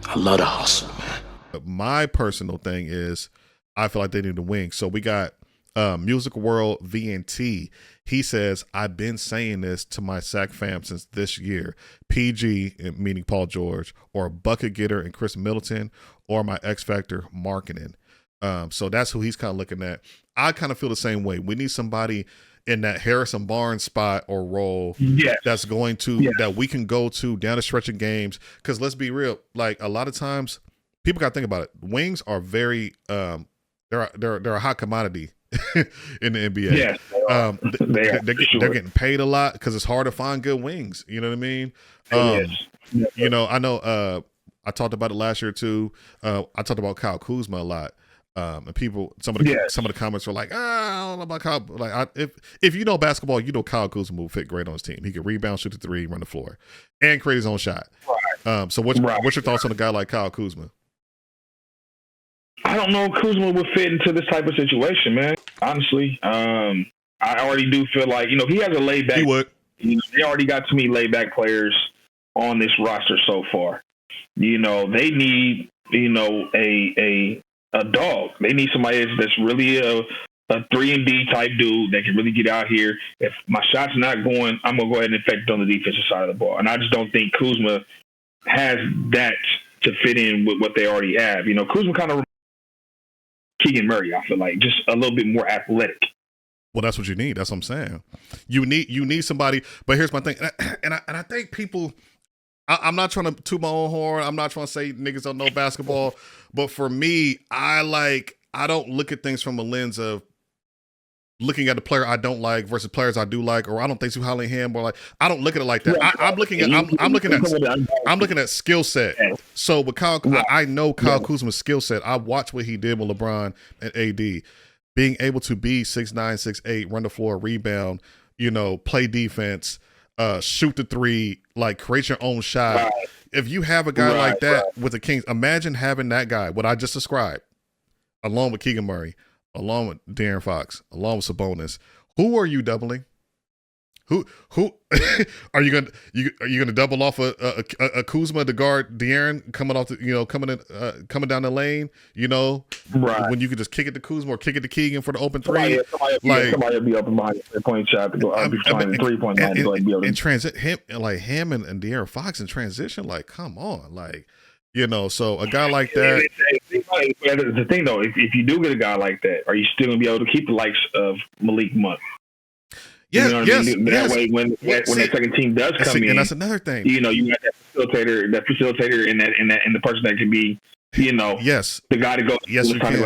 I love the hustle, man. My personal thing is I feel like they need to wing. So we got Music World VNT. He says, I've been saying this to my Sac fam since this year. PG, meaning Paul George, or Bucket Getter and Chris Middleton, or my X Factor marketing. So that's who he's kind of looking at. I kind of feel the same way. We need somebody in that Harrison Barnes spot or role that's going to that we can go to down the stretch of games. Because let's be real, like a lot of times people got to think about it. Wings are very they're a hot commodity in the NBA. Yes, they're getting paid a lot because it's hard to find good wings. You know what I mean? You know, I know. I talked about it last year too. I talked about Kyle Kuzma a lot. And people, some of the comments were like, I don't know about Kyle. Like, if you know basketball, you know Kyle Kuzma will fit great on his team. He can rebound, shoot the three, run the floor, and create his own shot. Right. So what's your thoughts on a guy like Kyle Kuzma? I don't know if Kuzma would fit into this type of situation, man. Honestly, I already do feel like, he has a laid back. He would. They already got too many laid back players on this roster so far. They need, a dog. They need somebody that's really a 3-and-D type dude that can really get out here. If my shot's not going, I'm gonna go ahead and affect on the defensive side of the ball. And I just don't think Kuzma has that to fit in with what they already have. Kuzma kind of Keegan Murray, I feel like, just a little bit more athletic. Well, that's what you need. That's what I'm saying. You need somebody. But here's my thing, and I think people. I'm not trying to toot my own horn. I'm not trying to say niggas don't know basketball. But for me, I don't look at things from a lens of looking at the player I don't like versus players I do like, or I don't think too highly of him, or like I don't look at it like that. I'm looking at skill set. So with Kyle, I know Kyle Kuzma's skill set. I watched what he did with LeBron and AD, being able to be 6'9", 6'8", run the floor, rebound, play defense, shoot the three, like create your own shot. Right. If you have a guy like that with the Kings, imagine having that guy, what I just described, along with Keegan Murray, along with De'Aaron Fox, along with Sabonis. Who are you doubling? Who are you gonna double off a Kuzma to guard De'Aaron coming off the coming down the lane? When you could just kick it to Kuzma or kick it to Keegan for the open three. Somebody will be open behind the 3-point shot to go behind the 3-point line to be able to transit him and De'Aaron Fox in transition. Like, come on, so a guy like that. The thing though, if you do get a guy like that, are you still gonna be able to keep the likes of Malik Monk? Yes, That way, when that second team does come in, and that's another thing. You got that facilitator, and the person that can be, the guy to go. Yes, you can.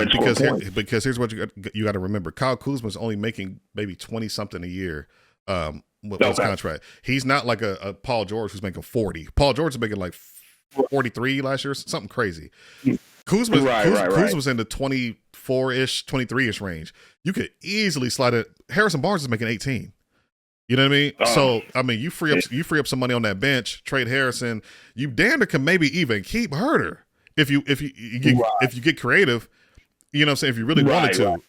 Because here's what you got to remember: Kyle Kuzma's only making maybe 20 something a year. With his contract, he's not like a Paul George who's making 40. Paul George is making like 43 last year, something crazy. Kuzma's in the 24-ish, 23-ish range. You could easily slide it. Harrison Barnes is making 18. You know what I mean? So I mean, you free up some money on that bench. Trade Harrison. You damn near can maybe even keep Herter if you get creative. You know what I'm saying? If you really wanted to.